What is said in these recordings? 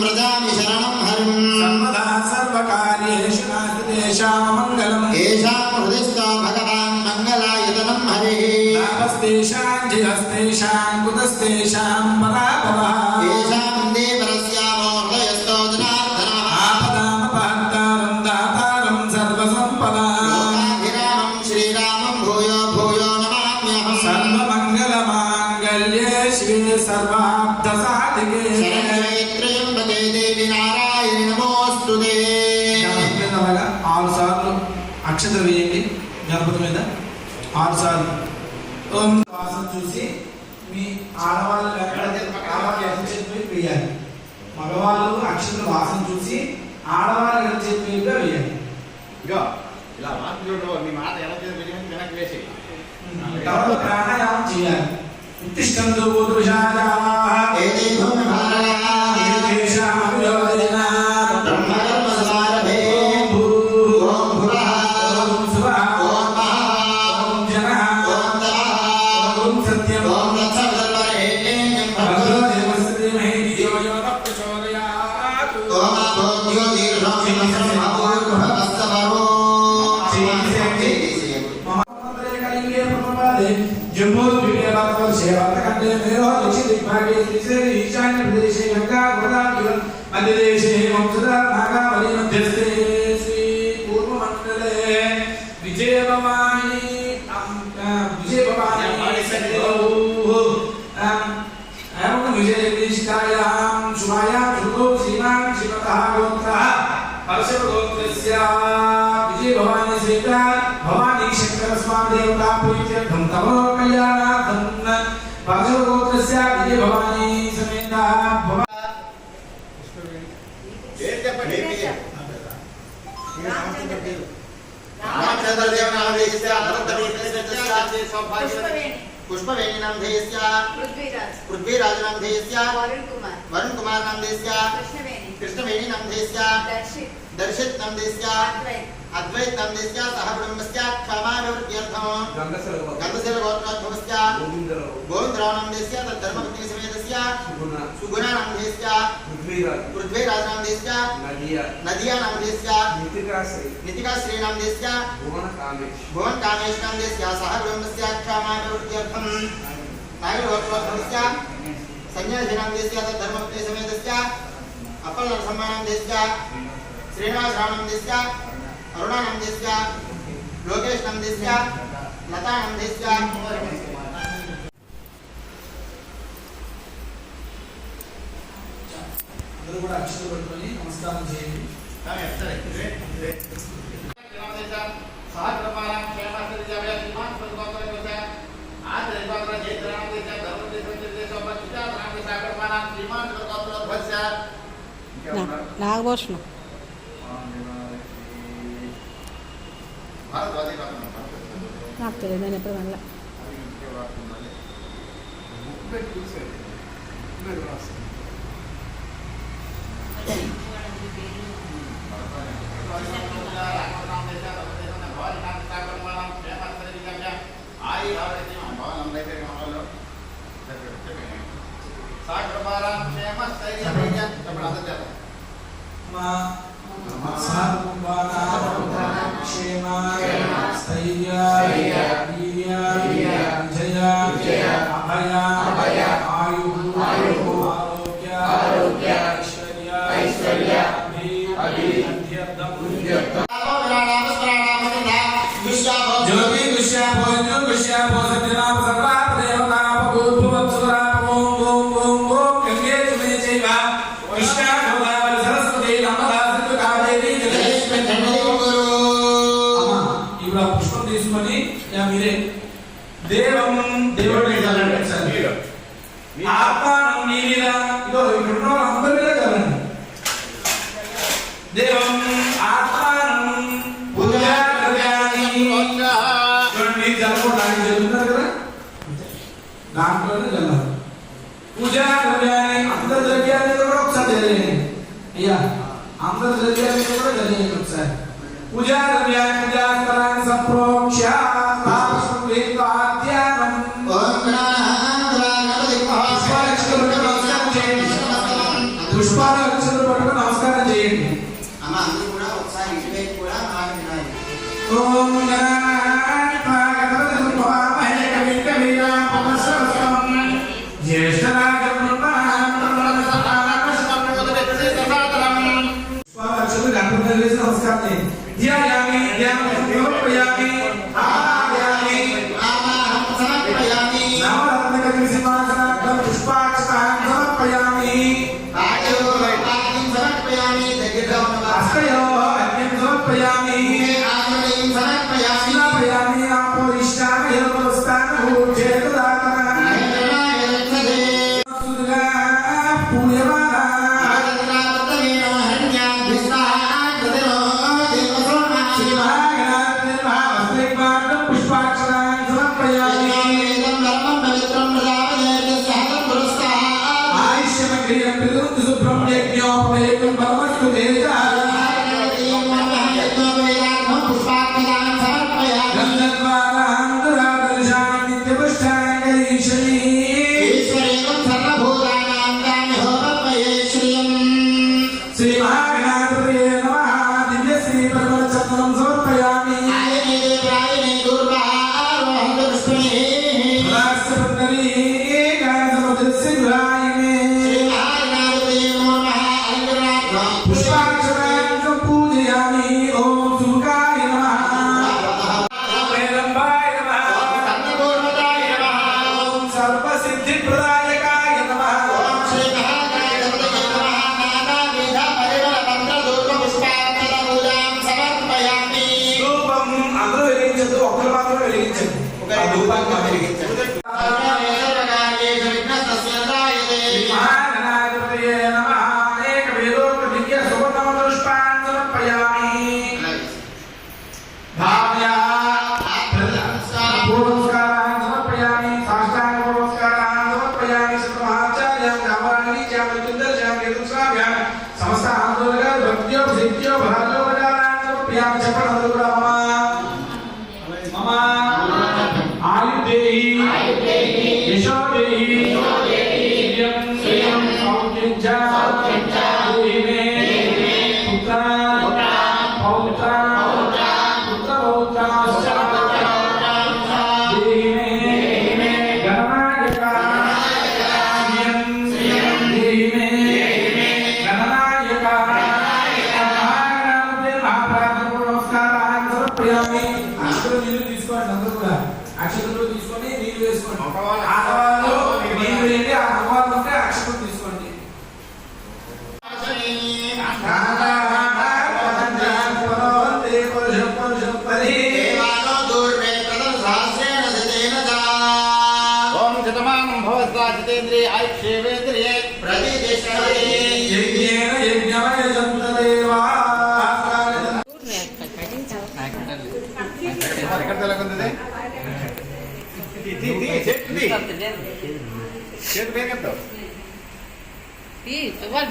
व्रजामि शरणं हरिं सर्वदा सर्वकार्येषु नास्ति तेषां मङ्गलम् येषां हृदिस्थो भगवान् मङ्गलायतनं हरिः तापस्तेषां जयस्तेषां कुतस्तेषां पराभवः येषां देवरस्यामो हृदयस्थो जनार्दनः आपदामपहर्तारं दातारं सर्वसम्पदां लोकाभिरामं श्रीरामं भूयो भूयो नमाम्यहम् सर्वमङ्गलमाङ्गल्ये शिवे सर्वार्थसाधिके शरण्ये देवी नारायणि नमोस्तुते 6 సార్లు అక్షతలు వేయండి గణపతి మీద 6 సార్లు ఓం వాసన చూసి మీ ఆడవాళ్ళు వేయాలి మగవాళ్ళు అక్షతలు వాసన చూసి ఆడవాళ్ళు చేతి మీద వేయాలి ఇగో ఇలా మాట్లాడు మీ మాట ఎలా చేయాలి వెనక్కి వేసి తర్వాత ప్రాణాయామం చేయాలి ఉత్తిష్టంతు పురుషాః ఏదేహో భారయాః ఏతేషాం అభియోజనా ईशान्य प्रदेशे गंगा गोदावरी मध्य देशे वंशधा नागावली मध्यस्थे श्री पूर्व मंडले विजय भवानी विजय निष्ठायां शुभायां शुभो श्रीमान श्रीमतः गोत्रः परशव गोत्रस्य विजय भवानी सेता भवानी शंकर स्वामी देवता प्रीत्यर्थं तमो कल्याणार्थं परशव गोत्रस्य विजय भवानी समेत पुष्पवेणी नाम धेयस्य पृथ्वीराज नाम धेयस्य वरुण कुमार नाम धेयस्य कृष्णवेणी नाम धेयस्य दर्शित नाम धेयस्य अद्वैत नाम धेयस्य सह ब्रह्मस्य क्षमाभिवृद्ध्यर्थं गंधसेव गोत्रोद्भवस्य गोविंदराव नाम धेयस्य तद्धर्मपत्नी समेतस्य सुगुणा नाम धेयस्य पृथ्वीराज नाम धेयस्य नदिया नाम धेयस्य नितिकाश्री नाम धेयस्य भुवन कामेश नाम धेयस्य सह ब्रह्मस्य क्षमाभिवृद्ध्यर्थं नागर गोत्रोद्भवस्य संजय नाम धेयस्य तद्धर्मपत्नी समेतस्य अपल नरसम्मा नाम धेयस्य श्रीनिवास राम नाम धेयस्य अरुणा नाम धेयस्य लोकेश नाम धेयस्य लता नाम धेयस्य అందరూ కూడా అక్షతలు పట్టుకొని నమస్కారం చేయండి నాగభూషణం నాకు తెలియదు నేను ఎప్పుడు వెళ్ళా पूजा द्रव्याన్ని అందరి ద్రవ్యాన్ని కూడా ఒకసారి చదివేయండి అయ్యా అందరి ద్రవ్యాన్ని కూడా చదివేయండి ఒకసారి పూజా ద్రవ్యాన్ని పూజాకరాన్ని సంప్రోక్ష తాపసం వేదాధ్యానం ఓం గణానాం గణపతి మహాస్వామి పుష్పాలక్షలు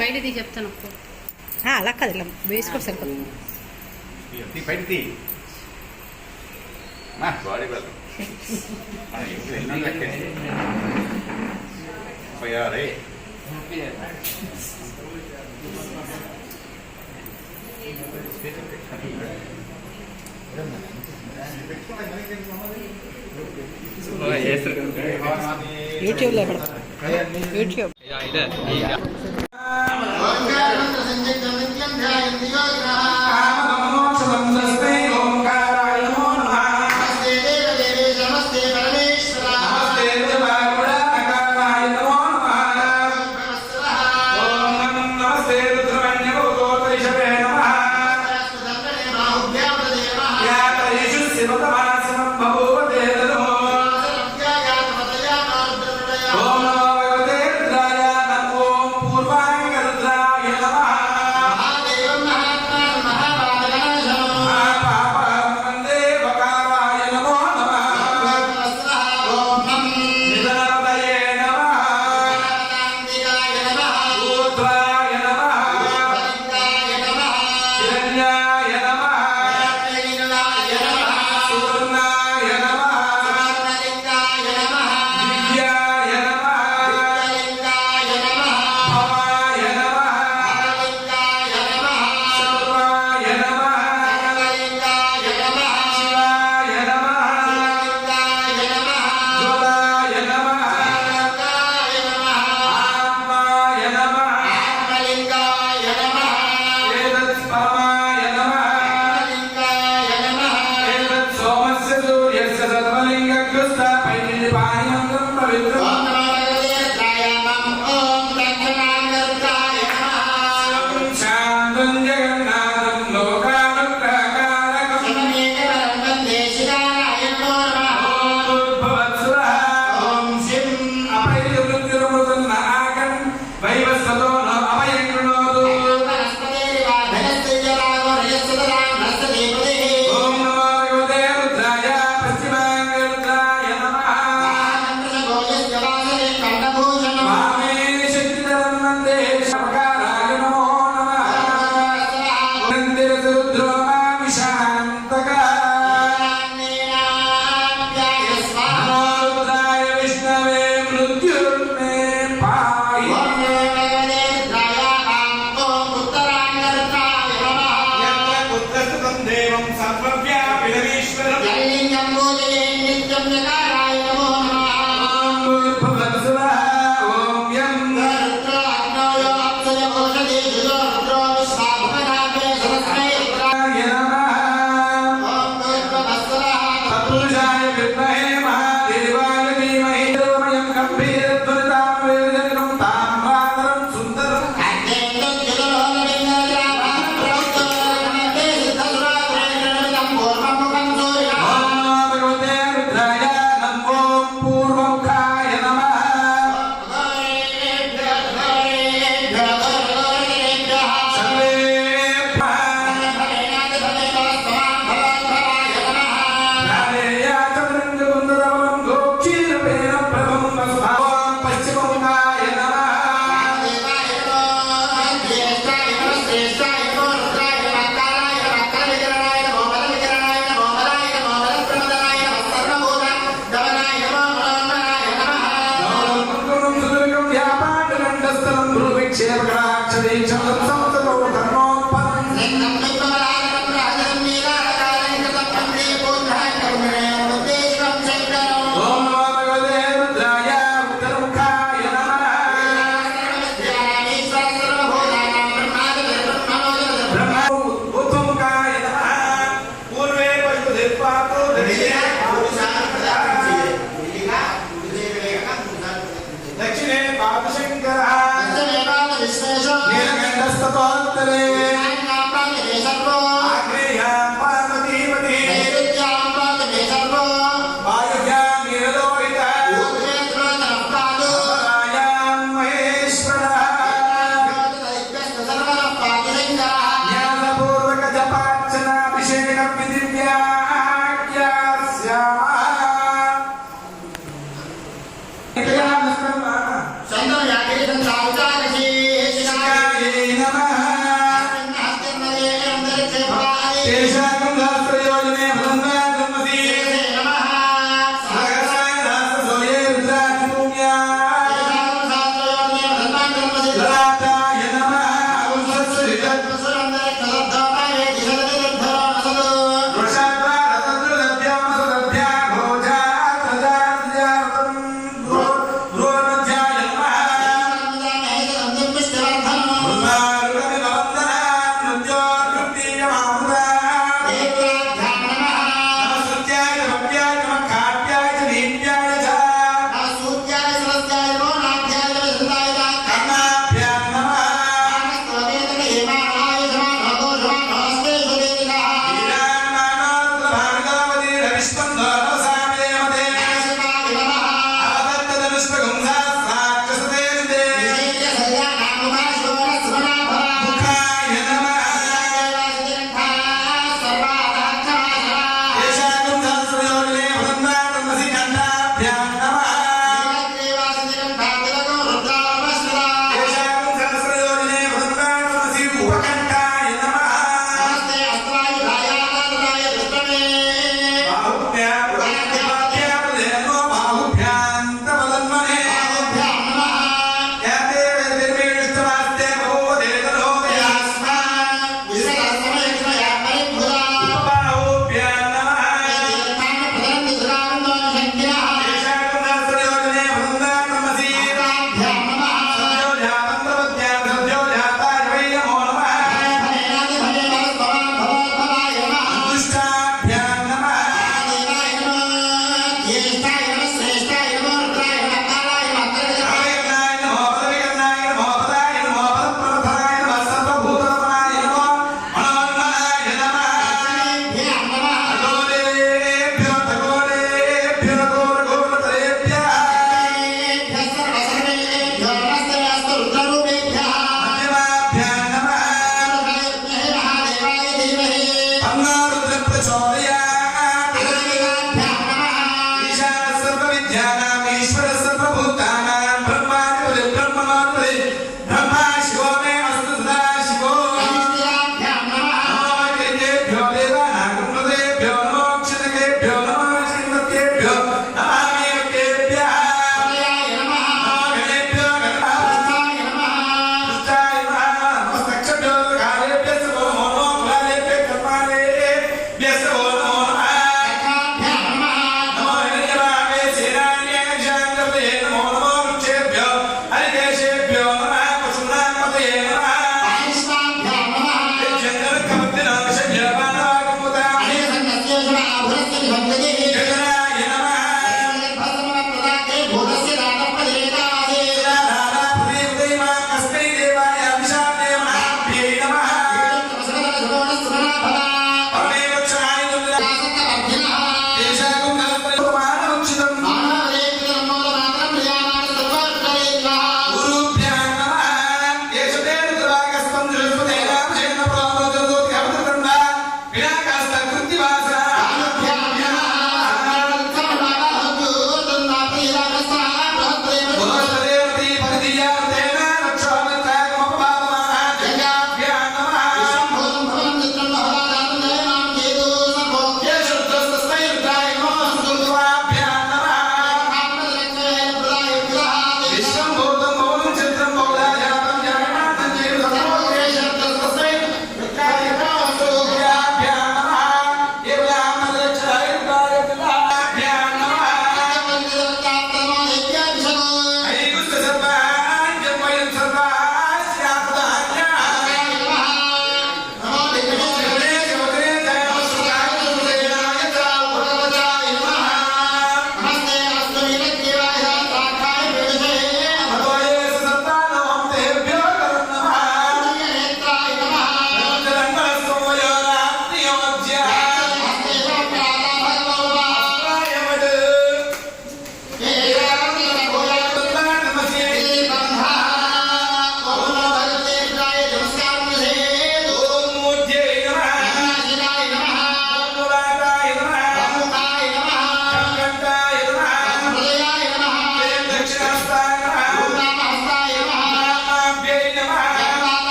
బయటది చెప్తాను అలా కాదు ఇలా వేసుకో సరిపోతుంది యూట్యూబ్లో యూట్యూబ్ పూర్వాంగ రుద్రాయ నమః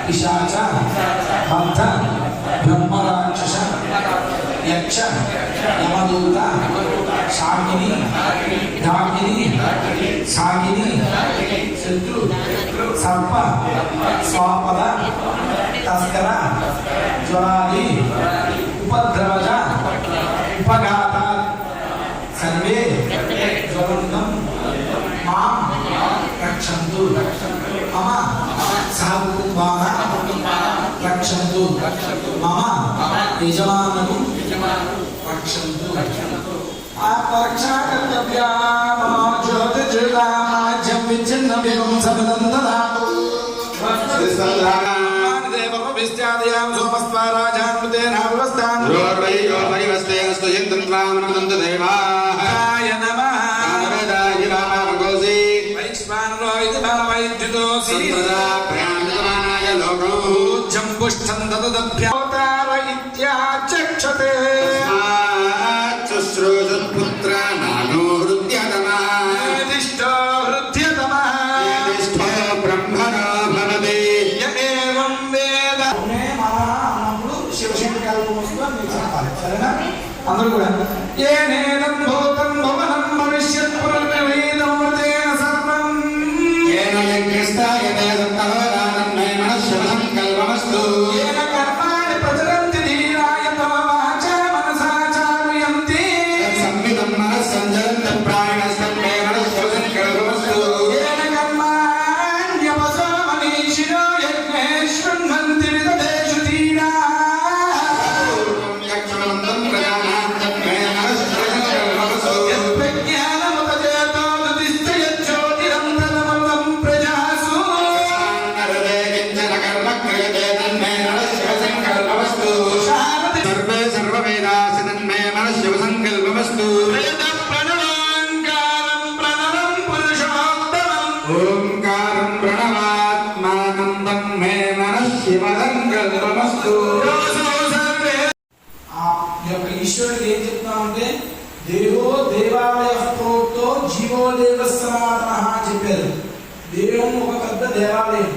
పిశాచ బద్ధ బ్రహ్మరాక్షస యక్ష యమదూత శాకిని డాకిని సాగిని శత్రు సర్ప స్వాపద తస్కర జ్వరాది ఉపద్రవజ ఉపఘాత సర్వే జ్వలంతం మాం రక్షంతు మమ సహకుటుంబాన రక్షంతు మమ యజమానను రక్షంతు ఆత్మరక్షాకర్తవ్యా మమ జ్యోతిర్జులామాజ్యం విచ్ఛిన్న వివం సబదం దదాతు విస్త్యాదయాం సోమస్వారాజానుతేన వ్యవస్థాన్ రోర్వైయో పరివస్తేనస్తు యంత్రామనంద దేవాయ నమః వేదాయ రామగోసి వైశ్వానరో ఇది భావైద్యుతోసి సదా ప్రయాణమానాయ లోకో జంబుష్ఠం దదదభ్యోతార ఇత్యాచక్షతే శుశ్రూషపుత్ర నానో హృద్యతమా దిష్టో హృద్యతమః దిష్టో బ్రహ్మణో భవతి ఏవం వేద అన్నప్పుడు శివశక్తి కల్పమస్తు అని మీరు చెప్పాలి సరేనా అందరూ కూడా ఏనేనం భూతం భవనం భవిష్యత్ పునర్నివేదం తేన సర్వం ఏన యజ్ఞస్థాయతే సత్తవదానం మే మనస్సు సంకల్పమస్తు ఏన కర్మాణి ప్రచరంతి ధీరాయ తమ వాచా మనసా చారయంతి సంవిదం మనస్సంజలంత ప్రాణస్తం మే మనస్సు సంకల్పమస్తు ఏన కర్మాణ్యపసో మనీషిణో యజ్ఞే శృణ్వంతి విదధేషు ధీరా యక్షమంతం ప్రజానాంతం మే మనస్సు సంకల్పమస్తు యత్ప్రజ్ఞానముపజేతో దుదిష్టయజ్యోతిరంతరమృతం ప్రజాసు నరదే కించన కర్మ క్రియతే తన్మే మనస్సు సంకల్పమస్తు శారది సర్వే సర్వవేదాసి తన్మే మనస్సు సంకల్పమస్తు వేద ప్రణవాంకారం ప్రణవం పురుషోత్తమం ఓంకారం ప్రణవాత్మానం తన్మే మనస్సు సంకల్పమస్తు ఈ యొక్క ఈశ్వరుడికి ఏం చెప్తున్నామంటే దేవో దేవాలయ ప్రోక్తో జీవో దేవ సనాతన అని చెప్పారు. దేవం ఒక పెద్ద దేవాలయం,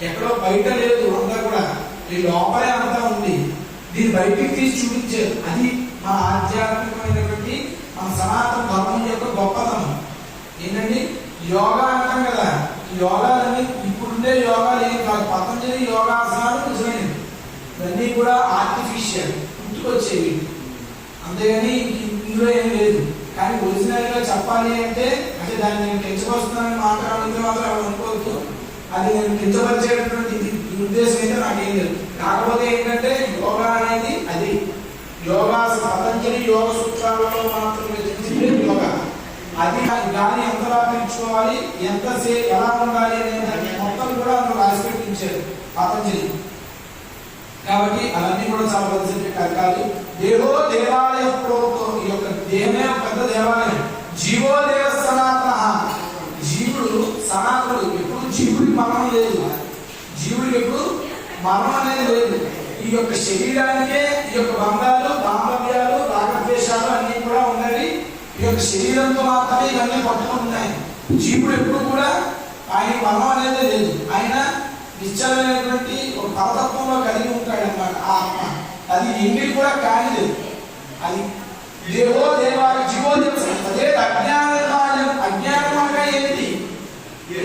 ఎక్కడో బయట లేదు, అంతా కూడా ఈ లోపలే అంతా ఉంది. దీన్ని బయటికి తీసి చూపించారు. అది మన ఆధ్యాత్మికమైనటువంటి మన సనాతన ధర్మం యొక్క గొప్పతనం. ఏంటండి యోగా అంటాం కదా, ఈ యోగాలన్నీ ఇప్పుడుండే యోగాలు ఏం కాదు. పతంజలి యోగాసనాలు నిజమైనవి, ఇవన్నీ కూడా ఆర్టిఫిషియల్ పుట్టుకొచ్చేవి, అంతేగాని ఇందులో ఏం లేదు. కానీ ఒరిజినల్ గా చెప్పాలి అంటే దాన్ని నేను కించపరుస్తున్నానని మాట్లాడాలంటే మాత్రం ఎవరు అనుకోవద్దు. అది నేను కించపరిచేటటువంటి ఉద్దేశం అయితే నాకేం లేదు. కాకపోతే ఏంటంటే యోగా అనేది అది యోగా పతంజలి యోగ సూత్రాలలో మాత్రం రచించింది యోగా. అది గాలి ఎంతలా పీల్చుకోవాలి, ఎంతసేపు ఎలా ఉండాలి అనే దాన్ని మొత్తం కూడా అందులో రాసి పెట్టించారు పతంజలి. కాబట్టి అవన్నీ కూడా చాలా పెద్ద కరకాలు. దేవో దేవాలయ ప్రోక్తో, ఈ యొక్క దేవమే ఒక పెద్ద దేవాలయం. జీవో దేవ సనాతన, జీవుడు సనాతనుడు. ఎప్పుడు జీవుడికి మరణం లేదు, జీవుడికి ఎప్పుడు మరణం అనేది లేదు. ఈ యొక్క శరీరానికే ఈ యొక్క బంధాలు, బాంధవ్యాలు, రాగద్వేషాలు అన్ని కూడా ఉన్నవి. ఈ యొక్క శరీరంతో మాత్రమే ఇవన్నీ పట్టుకుని ఉన్నాయి. జీవుడు ఎప్పుడు కూడా ఆయన మరణం అనేది లేదు. ఆయన నిశ్చలమైనటువంటి ఒక పరతత్వంలో కలిగి ఉంటాడు అన్నమాట. ఆ ఆత్మ అది ఎంగిలి కూడా కానిలేదు. అది దేవో దేవాయ జీవో దేవ అదే అజ్ఞానం. అజ్ఞానం అనగా ఏంటి?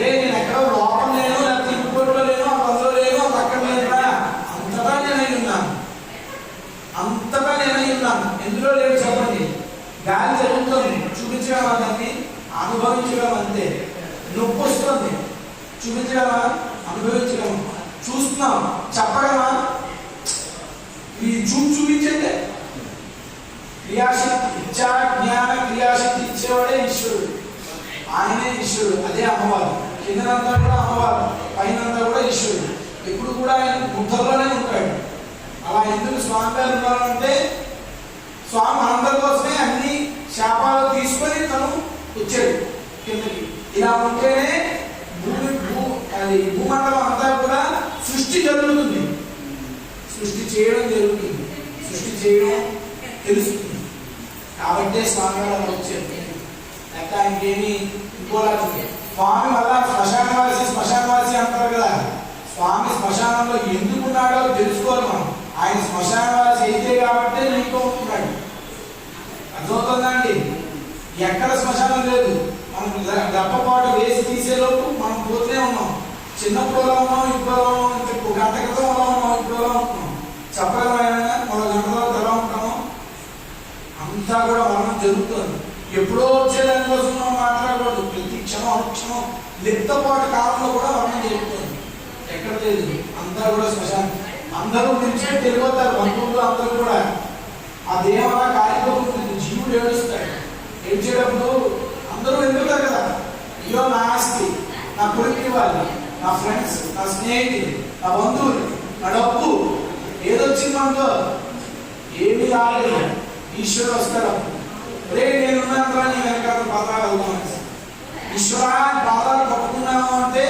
నేను ఎక్కడో లోపం లేను, లేకపోతే ఇంకోటిలో లేను, అందులో లేను, అక్కడ లేనురా. అంతటా నేనై ఉన్నాను, అంతటా నేనై ఉన్నాను. ఎందులో లేదు చెప్పండి? గాలి జరుగుతుంది, చూపించగలమా? దాన్ని అనుభవించగలం అంతే. నొప్పి వస్తుంది, చూపించగలమా? అనుభవించగలం. చూస్తున్నాం, చెప్పగలమా? ఈ చూపించండి. క్రియాశక్తి ఇచ్చా జ్ఞాన క్రియాశక్తి ఇచ్చేవాడే ఈశ్వరుడు. ఆయనే ఈశ్వరుడు. అదే అమ్మవారు. కిందనంతా కూడా అమ్మవారు, పైనంతా కూడా ఈశ్వరుడు. ఎప్పుడు కూడా ఆయన ముద్దలోనే ఉంటాడు. అలా ఎందుకు స్వామి గారు ఉన్నారంటే స్వామి మనందరి కోసమే అన్ని శాపాలు తీసుకొని తను వచ్చాడు కిందకి. ఇలా ఉంటేనే భూమండలం అంతా కూడా సృష్టి జరుగుతుంది. సృష్టి చేయడం జరుగుతుంది, సృష్టి చేయడం తెలుస్తుంది. కాబట్టే స్వామి గారు వచ్చారు. లేకపోతే ఆయనకేమి ఇంకోలా స్వామి వల్ల శ్మశానవాసి అంటారు కదా. స్వామి శ్మశానంలో ఎందుకున్నాడో తెలుసుకోవాలి మనం. ఆయన శ్మశానవాసి అయితే కాబట్టే నీతో ఉంటున్నాడు. అర్థమవుతుందండి? ఎక్కడ శ్మశానం లేదు. మనం గర్భపాటు వేసి తీసేలోపు మనం పోతూనే ఉన్నాం. చిన్నప్పుడు ఎలా ఉన్నాం, ఇప్పుడు ఎలా ఉన్నాం, ఒక గంట క్రితం ఎలా ఉన్నాం, ఇప్పుడు ఎలా ఉంటున్నాం చెప్పగలమైనా. మరో గంట తర్వాత ఎలా ఉంటామో అంతా కూడా మరణం జరుగుతుంది. ఎప్పుడో వచ్చేదానికోసం మనం మాట్లాడకూడదు. ప్రతి క్షణం అనుక్షణం లిప్తపాటు కాలంలో కూడా మరణం జరుగుతుంది. ఎక్కడ లేదు, అంతా కూడా శ్మశానం. అందరూ విడిచిపెట్టి వెళ్ళిపోతారు, బంధువులు అందరూ కూడా. ఆ దేహం అలా కాలిపోతుంది. జీవుడు ఏడుస్తాడు. ఏడ్చేటప్పుడు అందరూ వెళ్ళిపోతారు కదా. అయ్యో నా ఆస్తి, నా కొడుకు ఇవ్వాలి, నా ఫ్రెండ్స్, నా స్నేహితులు, నా బంధువులు, నా డబ్బు ఏదొచ్చింది మనతో? ఏమీ రాలేదు. ఈశ్వరుడు వస్తాడు. రే నేనున్నాను, నీ వెనకాల పాదాలు వెళ్తాను. ఈశ్వరాన్ని పాదాలు పట్టుకున్నాము అంటే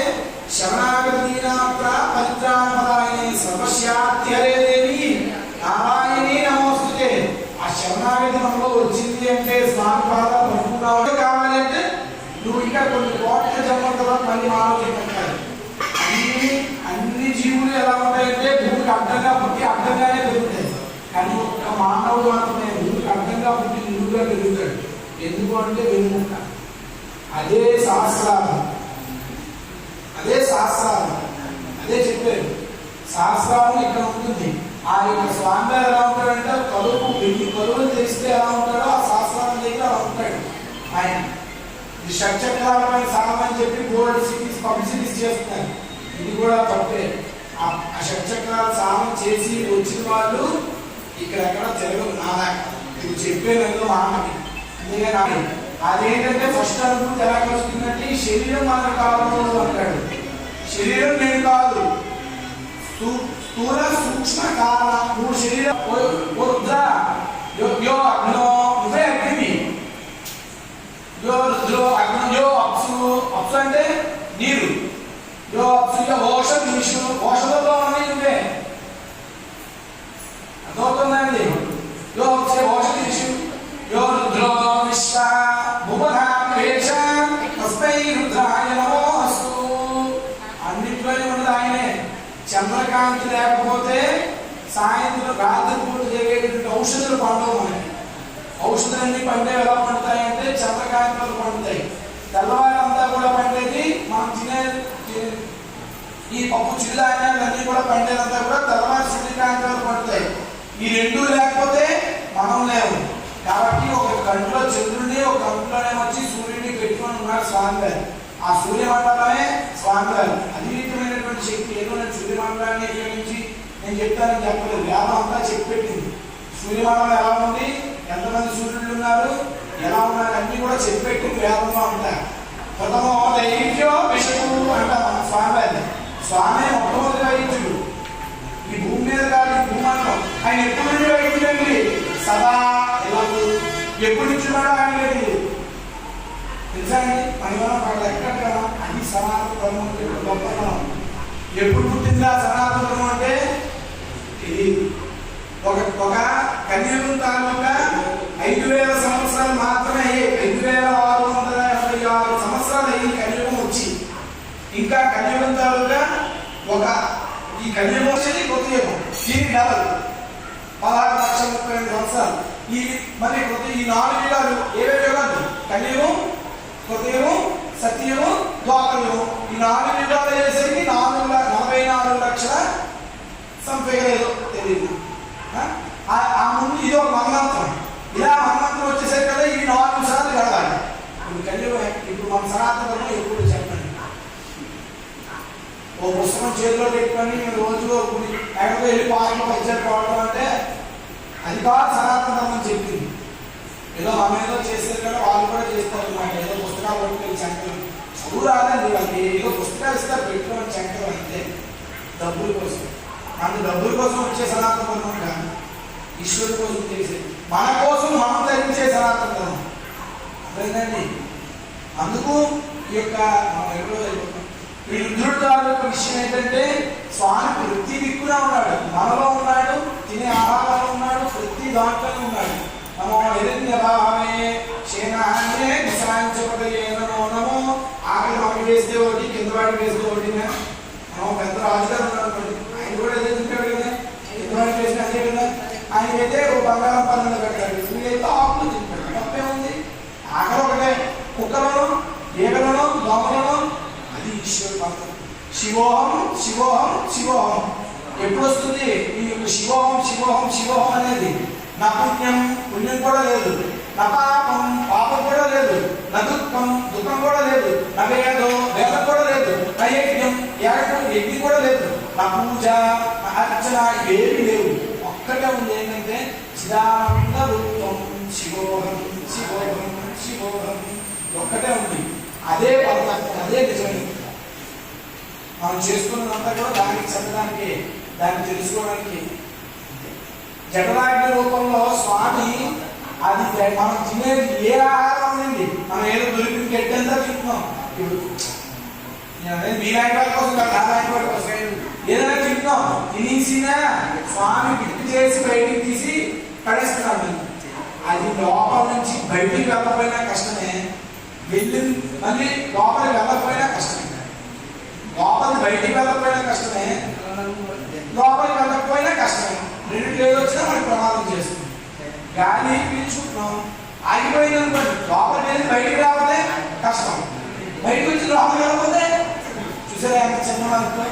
శరణాగతీనాత్ర పరిత్రాణపదాయని సర్వస్యాత్యరేదేవి నారాయణీ నమోస్తుతే. ఆ శరణాగతి మనలో వచ్చింది అంటే స్వామి పాదాలు పట్టుకున్నావు కావాలి అంటే నువ్వు ఇంకా కొన్ని కోట్ల జన్మల తర్వాత మళ్ళీ ఆలోచించాలి. అన్ని జీవులు ఎలా ఉంటాయంటే భూమికి అడ్డంగా పుట్టి అడ్డంగానే పెరుగుతాయి. కానీ ఒక మానవుడు మాత్రమే భూమికి అడ్డంగా పుట్టి నిలువుగా పెరుగుతాడు. ఎందుకు అంటే వెనుముక. అదే శాస్త్రాలు, అదే శాస్త్రాలు, అదే చెప్పారు. శాస్త్రాలు ఇక్కడ ఉంటుంది. ఆ యొక్క స్వామి ఎలా ఉంటాడంటే కలువులు తెలిస్తే ఎలా ఉంటాడో ఆ శాస్త్రాన్ని దగ్గర అలా ఉంటాడు ఆయన. ఇది షట్చక్రాలపై సాగమని చెప్పి గోల్డ్ సిటీస్ పబ్లిసిటీస్ చేస్తున్నారు. ఇది కూడా తప్పే. ఆ షట్చక్రాలు సాగం చేసి వచ్చిన వాళ్ళు ఇక్కడెక్కడ జరగదు. నాదా ఇది చెప్పేందుకు మాటకి. అందుకని అదేంటంటే ఫస్ట్ అనుకుంటే ఎలా వస్తుందంటే ఈ శరీరం మన కాలంలో అంటాడు. శరీరం నేను కాదు, స్థూల సూక్ష్మ కారణ మూడు శరీరం. యో అగ్నో నువ్వే అగ్నివి, యో రుద్రో అగ్ని, యో అప్సు, అప్సు అంటే నీరు, యో అప్సు ఓషధీషు, ఓషధంలో ఉన్నాయి నువ్వే. అర్థమవుతుందండి? యో అప్సే ఓషధీషు, యో రుద్రో విశ్వ భూమధామేష తస్మై రుద్రాయ నమోస్తు. అన్నింటిలోనే ఉన్నది ఆయనే. చంద్రకాంతి లేకపోతే సాయంత్రం రాత్రి పూట జరిగేటువంటి ఔషధులు పండవు మనకి. ఔషధాలన్నీ పండే ఎలా పండుతాయంటే చంద్రకాంతిలో పండుతాయి. తెల్లవారంతా కూడా పండేది మనం తినే ఈ పప్పు చిరుధాన్యాలన్నీ కూడా పండేదంతా కూడా తెల్లవారి సూర్యకాంతిలో పండుతాయి. ఈ రెండు లేకపోతే మనం లేవు. కాబట్టి ఒక కంటిలో చంద్రుడిని, ఒక కంటిలోనే వచ్చి సూర్యుడిని పెట్టుకొని ఉన్నారు స్వామి గారు. ఆ సూర్యమండలమే స్వామి గారు. అద్భుతమైనటువంటి శక్తి. ఏదో నేను సూర్యమండలాన్ని ఇక్కడి నుంచి నేను చెప్తానని చెప్పలేదు. వేదం అంతా చెప్పెట్టింది. సూర్యమండలం ఎలా ఉంది, ఎంతమంది సూర్యుడు ఉన్నారు, ఎలా ఉన్నారు అన్ని కూడా చెప్పెట్టింది వేదంలో అంతా. ప్రథమో దైవ్యో విష్ణు అంటాం మన స్వామి గారిని. స్వామి మొట్టమొదటి వైద్యుడు ఈ భూమి మీద కాదు, ఈ భూమండలం. ఆయన ఎప్పుడు నుండి వైద్యుడండి? సదా ఎప్పుడు నుంచి ఉన్నాడో ఆయన లేదు తెలుసా అండి? మనం ఎక్కడ అది సనాతన ధర్మం గొప్పతనం. ఎప్పుడు పుట్టింది ఆ సనాతన ధర్మం అంటే తెలియదు. ఒక కలియుగం తాలూకా 5000 సంవత్సరాలు మాత్రమే, 5686 సంవత్సరాలు అయింది ఇంకా కలియుగం తాలూకా ఒక ఈ కలియుగం వచ్చేది కొత్త యుగం. దీనికి డబల్ 16,32,000 సంవత్సరాలు. ఈ మరి కొత్త ఈ 4 యుగాలు ఏవే యుగాలు? కలియుగం, కొత్త యుగం, సత్యయుగం, ద్వాపరయుగం. ఈ 4 యుగాలు అయ్యేసరికి 44 లక్షల సంథింగ్ ఏదో తెలియదు. ఆ ముందు ఇది ఒక మన్వంతరం. ఇలా మన్వంతరం వచ్చేసరికి కదా ఇవి 4 సార్లు గడవాలి. ఇప్పుడు కలియుగం ఇప్పుడు మన సనాతనంలో ఎప్పుడు చెప్పండి, ఓ పుస్తకం చేతిలో పెట్టుకొని రోజు ఎక్కడికి వెళ్ళి పార్కులో బడ్జెట్ పోవడం అంటే అది కాదు సనాతన ధర్మం చెప్పింది. ఏదో మనం ఏదో చేసేది కదా వాళ్ళు కూడా చేస్తారు అన్నమాట. ఏదో పుస్తకాలు పట్టుకొని చంకలు చదువు రాదండి వాళ్ళకి, ఏదో పుస్తకాలు ఇస్తారు పెట్టుకోమని చంకలు అంటే డబ్బుల కోసం. మనకి డబ్బుల కోసం వచ్చే సనాతన ధర్మం కాదు, ఈశ్వరుడు కోసం చేసేది, మన కోసం మనం ధరించే సనాతన ధర్మం. అర్థమైందండి? అందుకు ఈ యొక్క ఈ రుద్రుడు తాలూకు విషయం ఏంటంటే స్వామి ప్రతి దిక్కున ఉన్నాడు, మనలో ఉన్నాడు, తినే ఆహారంలో ఉన్నాడు, ప్రతి దాంట్లోనే ఉన్నాడు. నమో నిరంజనామే క్షేణాన్నే నిశాంచపదయే నమో నమో. ఆకలి మాకు వేస్తే ఒకటి, కింద వాడికి వేస్తే ఒకటి. మనం పెద్ద రాజుగారు ఉన్నాడు, ఆయన కూడా ఏదో తింటాడు కదా, కింద వాడికి వేసిన అదే కదా. ఆయనకైతే ఓ బంగారం పనులు పెట్టాడు, వీళ్ళైతే ఆకులు తింటాడు. తప్పే ఉంది? ఆకలి ఒకటే, కుక్కలను, ఏగలను, దోమలను, అది ఈశ్వరుడు మాత్రం. శివోహం శివోహం శివోహం ఎప్పుడు వస్తుంది ఈ శివోహం శివోహం శివోహం అనేది? నా పుణ్యం, పుణ్యం కూడా లేదు, నా పాపం, పాపం కూడా లేదు, నా దుఃఖం, దుఃఖం కూడా లేదు, నా వేదం, వేదం కూడా లేదు, నా యజ్ఞం, యజ్ఞం కూడా లేదు, నా పూజ, నా అర్చన ఏమి లేవు. ఒక్కటే ఉంది ఏంటంటే చిదానంద రూపం శివోహం శివోహం శివోహం ఒక్కటే ఉంది. అదే పరమాత్మ, అదే నిజమైన. మనం చేసుకున్నదంతా కూడా దానికి చెప్పడానికి, దాన్ని తెలుసుకోవడానికి. జఠరాగ్ని రూపంలో స్వామి అది మనం తినేది ఏ ఆహారం ఉంది, మనం ఏదో దొరికిన గడ్డంతా తింటున్నాం. ఇప్పుడు మీలాంటి వాళ్ళ కోసం కాదు, నాలాంటి వాళ్ళ కోసం ఏదైనా తింటున్నాం, తినేసిన స్వామి పిట్టు చేసి బయటికి తీసి పడేస్తున్నాం. అది లోపల నుంచి బయటికి వెళ్ళకపోయినా కష్టమే, వెళ్ళి మళ్ళీ లోపలికి వెళ్ళకపోయినా కష్టమే. లోపలి బయటికి వెళ్ళకపోయినా కష్టమే, లోపలికి వెళ్ళకపోయినా కష్టమే. రెండింటిలో ఏదో వచ్చినా మనకి ప్రమాదం చేస్తుంది. గాలి పీల్చుకుంటున్నాం, ఆగిపోయింది అనుకోండి, లోపలికి వెళ్ళి బయటికి రాకపోతే కష్టం, బయటకు వచ్చి లోపలికి వెళ్ళకపోతే చూసారా ఎంత చిన్న వరకు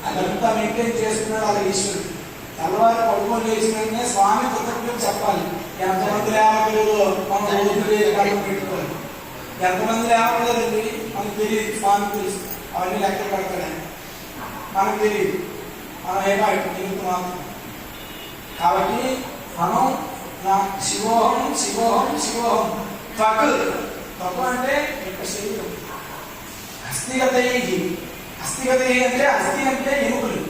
అదంతా మెయింటైన్ చేస్తున్నాడు అలా ఈశ్వరుడు. తెల్లవారు పడుకొని చేసిన వెంటనే స్వామి కృతజ్ఞత చెప్పాలి. ఎంతమంది లేవట్లేదు మనం పెట్టుకోవాలి, ఎంతమంది లేవట్లేదండి మనకు తెలియదు, స్వామి తెలుసు, అవన్నీ లెక్క పెడతాడని మనకు తెలియదు, మనం ఏమో తిరుగుతున్నాం. కాబట్టి మనం నా శివోహం శివోహం శివోహం. త్వక్ అంటే యొక్క శరీరం. అస్థిగత అస్థిగత అంటే అస్థి అంటే ఎముకలు,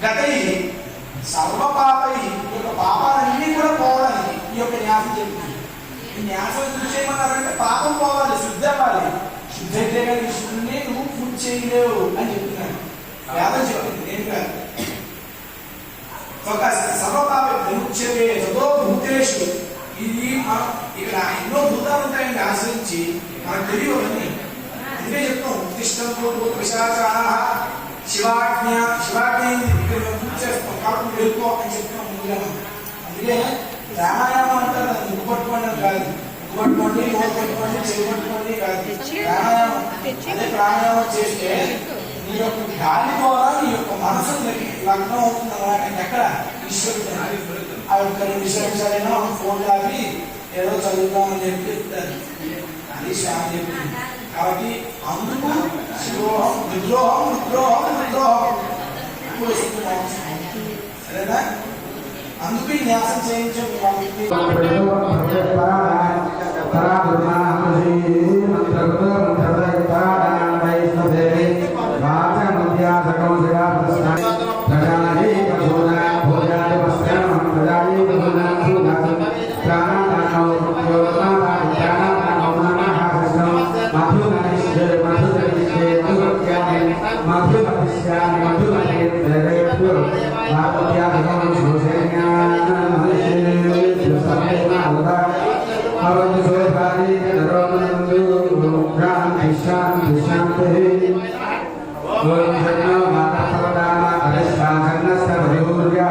గతై సర్వపాపై యొక్క పాపాలన్నీ కూడా పోవడానికి ఈ యొక్క న్యాసం చెప్తుంది. ఈ న్యాసం శుద్ధి చేయమన్నారంటే పాపం పోవాలి, శుద్ధి అవ్వాలి. శుద్ధి అయితే కానీ ఈశ్వరుని నువ్వు పూజ చేయలేవు అని చెప్తున్నాను. వేదం చెప్పింది, నేను కాదు. ఒక సర్వపాప విముచ్యతే తతో భూతేషు. ఇది మనం ఇక్కడ ఎన్నో భూతాలు ఉంటాయండి ఆశ్రయించి, మనకు తెలియవన్నీ. అందుకే చెప్తాం ఉత్తిష్టంతో విశాచార శివాజ్ఞ. శివాజ్ఞ ఇక్కడ మేము పూజ చేస్తాం కాబట్టి వెళ్ళుకో అని చెప్తాం ముందుగా. అందుకే ప్రాణాయామం అంటారు, అది ముక్కు పట్టుకోండి అని కాదు, ముక్కు పట్టుకోండి, నోరు పట్టుకోండి, చెవి పట్టుకోండి కాదు. ప్రాణాయామం అదే ప్రాణాయామం చేస్తే నీ యొక్క గాలి ద్వారా నీ యొక్క మనసు లగ్నం అవుతుంది అన్నమాట. ఎక్కడ ఈశ్వరుడు ఆ యొక్క 2 నిమిషాలైనా మనం ఫోన్ లాగి ఏదో చదువుతామని చెప్పి చెప్తారు, అది స్వామి చెప్తుంది. కాబట్టి అందుకు శివోహం రుద్రోహం రుద్రోహం రుద్రోహం ఇప్పుడు వస్తున్నాం. సరేనా? అందుకు ఈ న్యాసం చేయించే శాంతి శాంతి ఓం శన్నో మాతృసవదామ అరిష్టాసన్నస్త భూర్యా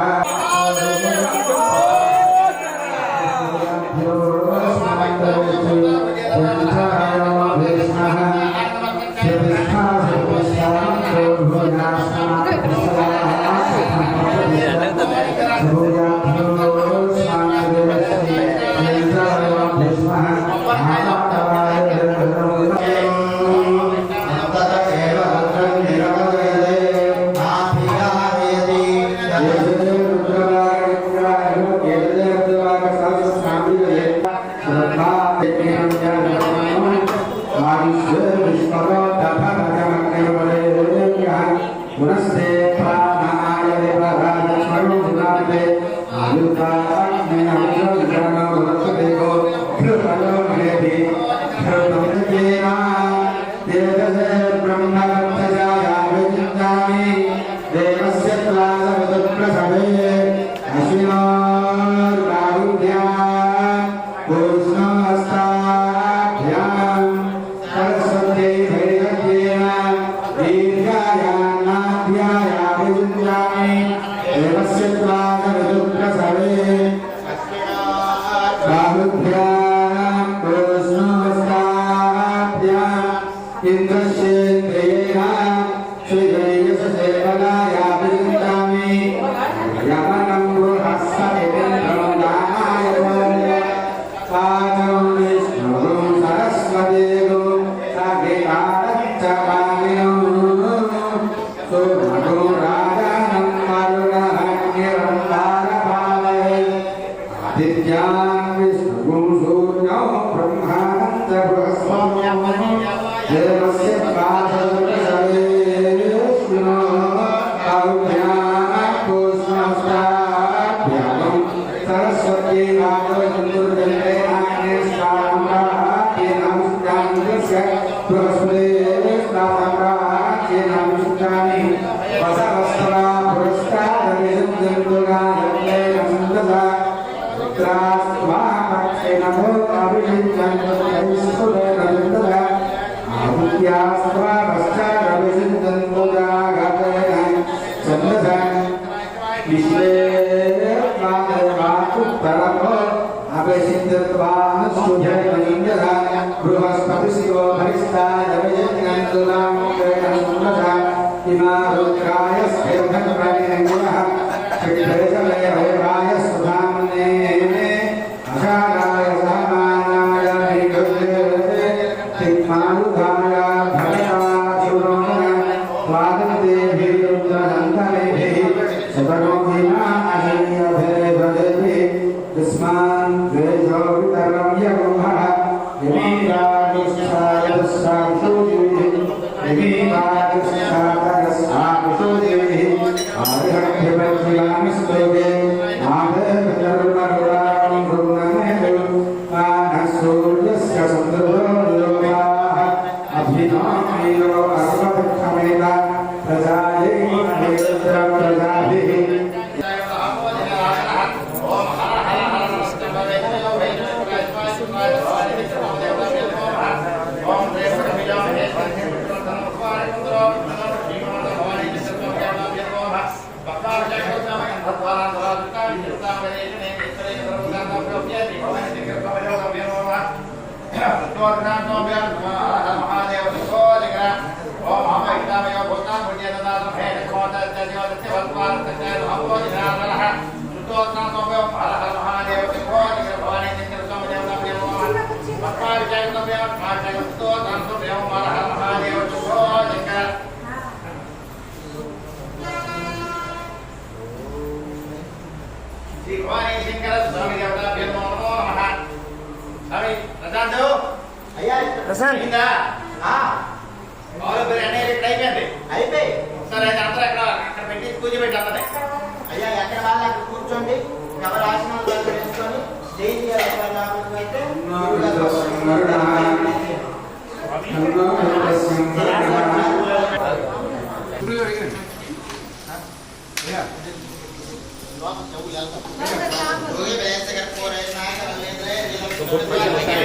Terima kasih.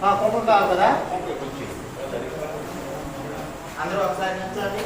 కుంకుమ కావాలి కదా అందరూ ఒకసారి నిల్చోండి.